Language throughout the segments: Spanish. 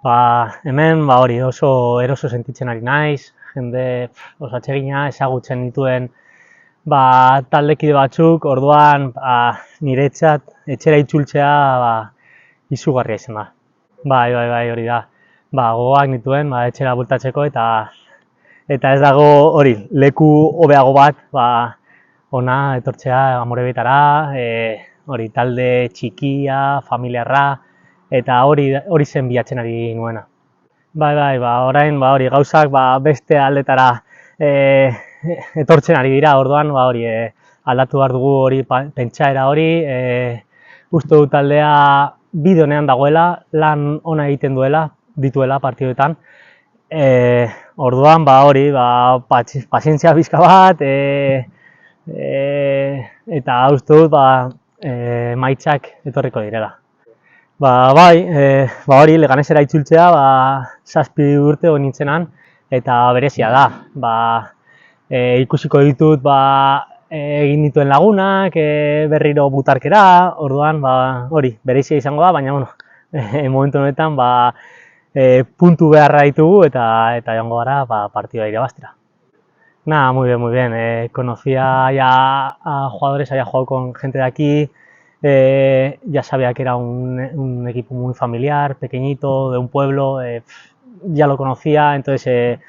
Hemen hori oso eroso sentitzen ari naiz, jende oso atsegina ezagutzen dituen taldekide batzuk, orduan niretzat etxera itzultzea izugarria izan da. Bai, hori da. Gogoak nituen etxera bueltatzeko eta ez dago hori, leku hobeago bat ona etortzea Amorebetara, hori talde txikia, familiarra, eta hori zen bilatzen ari nuena. Orain hori gauzak beste aldetara e, etortzen ari dira, orduan hori aldatu behar dugu hori pentsaera hori, uste dut taldea bide honean dagoela, lan ona egiten dituela partiduetan, orduan hori pazientzia bizka bat, eta uste dut emaitzak etorriko direla. Hori Leganesera itzultzea, 7 urte hori nintzenan, eta berezia da. Ikusiko ditut egin dituen lagunak, berriro butarkera, orduan hori berezia izango da, baina momentu honetan puntu beharra ditugu eta joango gara partida irabaztera. Nada, muy bien. Conocía ya a jugadores, había jugado con gente de aquí, ya sabía que era un equipo muy familiar, pequeñito, de un pueblo, ya lo conocía, entonces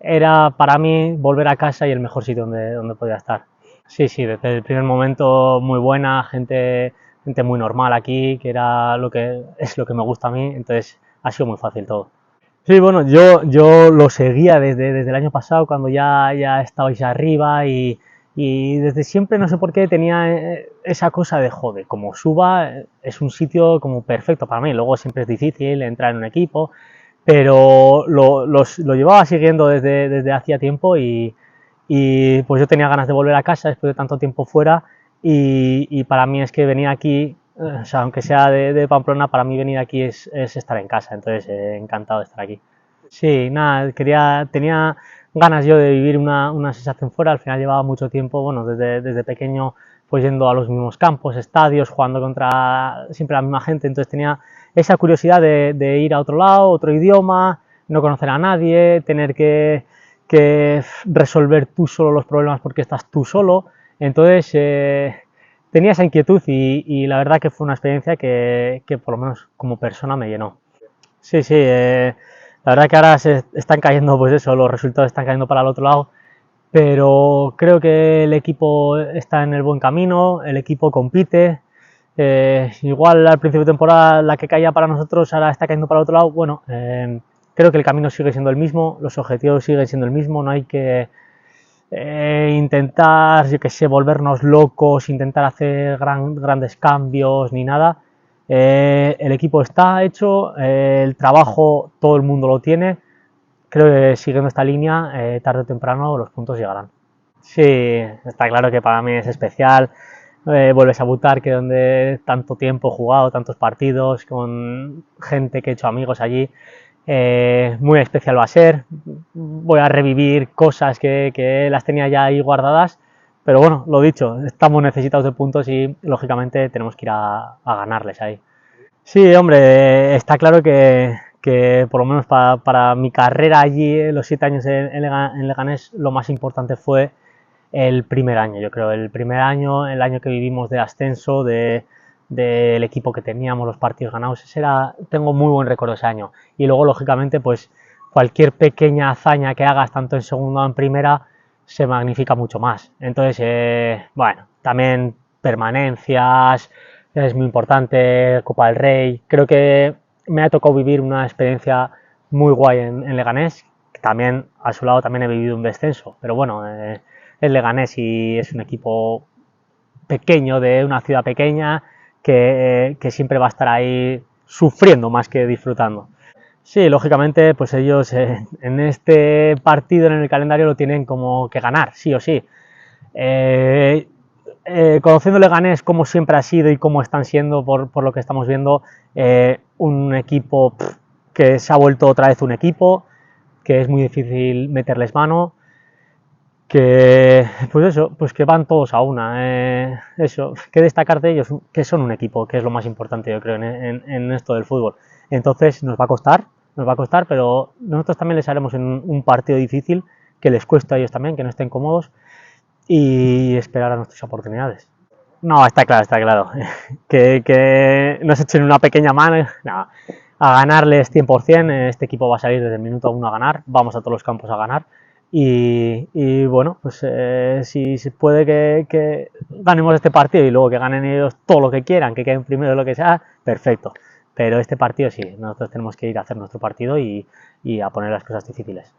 era para mí volver a casa y el mejor sitio donde podía estar. Sí, desde el primer momento muy buena, gente muy normal aquí, que es lo que me gusta a mí, entonces ha sido muy fácil todo. Sí, bueno, yo lo seguía desde el año pasado, cuando ya estabais arriba y desde siempre, no sé por qué, tenía esa cosa de, joder, como suba, es un sitio como perfecto para mí. Luego siempre es difícil entrar en un equipo, pero lo llevaba siguiendo desde hacía tiempo y pues yo tenía ganas de volver a casa después de tanto tiempo fuera y para mí es que venir aquí, o sea, aunque sea de Pamplona, para mí venir aquí es estar en casa, entonces encantado de estar aquí. Sí, nada, tenía ganas yo de vivir una sensación fuera, al final llevaba mucho tiempo, bueno, desde pequeño pues yendo a los mismos campos, estadios, jugando contra siempre la misma gente, entonces tenía esa curiosidad de ir a otro lado, otro idioma, no conocer a nadie, tener que resolver tú solo los problemas porque estás tú solo, entonces tenía esa inquietud y la verdad que fue una experiencia que por lo menos como persona me llenó. Sí, la verdad que ahora se están cayendo, pues eso, los resultados están cayendo para el otro lado, pero creo que el equipo está en el buen camino, el equipo compite, igual al principio de temporada la que caía para nosotros ahora está cayendo para el otro lado, bueno, creo que el camino sigue siendo el mismo, los objetivos siguen siendo el mismo, no hay que intentar, yo que sé, volvernos locos, intentar hacer grandes cambios ni nada. El equipo está hecho, el trabajo todo el mundo lo tiene, creo que siguiendo esta línea, tarde o temprano los puntos llegarán. Sí, está claro que para mí es especial, vuelves a Butar, que donde tanto tiempo he jugado, tantos partidos, con gente que he hecho amigos allí, muy especial va a ser, voy a revivir cosas que las tenía ya ahí guardadas, pero bueno, lo dicho, estamos necesitados de puntos y lógicamente tenemos que ir a ganarles ahí. Sí, hombre, está claro que por lo menos para mi carrera allí, los 7 años en Leganés, lo más importante fue el primer año, yo creo. El primer año, el año que vivimos de ascenso, del equipo que teníamos, los partidos ganados, tengo muy buen recuerdo ese año. Y luego, lógicamente, pues cualquier pequeña hazaña que hagas, tanto en segunda o en primera, se magnifica mucho más. Entonces, bueno, también permanencias, es muy importante, Copa del Rey. Creo que me ha tocado vivir una experiencia muy guay en Leganés. También a su lado también he vivido un descenso, pero bueno, es Leganés y es un equipo pequeño de una ciudad pequeña que siempre va a estar ahí sufriendo más que disfrutando. Sí, lógicamente, pues ellos en este partido en el calendario lo tienen como que ganar, sí o sí. Conociendo Leganés como siempre ha sido y cómo están siendo por lo que estamos viendo, un equipo que se ha vuelto otra vez un equipo, que es muy difícil meterles mano, que pues eso, pues que van todos a una, eso, que destacar de ellos, que son un equipo, que es lo más importante yo creo en esto del fútbol. Entonces nos va a costar, nos va a costar, pero nosotros también les haremos en un partido difícil, que les cuesta a ellos también, que no estén cómodos, y esperar a nuestras oportunidades. No, está claro. Que nos echen una pequeña mano, no, a ganarles 100%, este equipo va a salir desde el minuto 1 a ganar, vamos a todos los campos a ganar, y bueno, pues si se puede que ganemos este partido y luego que ganen ellos todo lo que quieran, que queden primero lo que sea, perfecto. Pero este partido sí, nosotros tenemos que ir a hacer nuestro partido y a poner las cosas difíciles.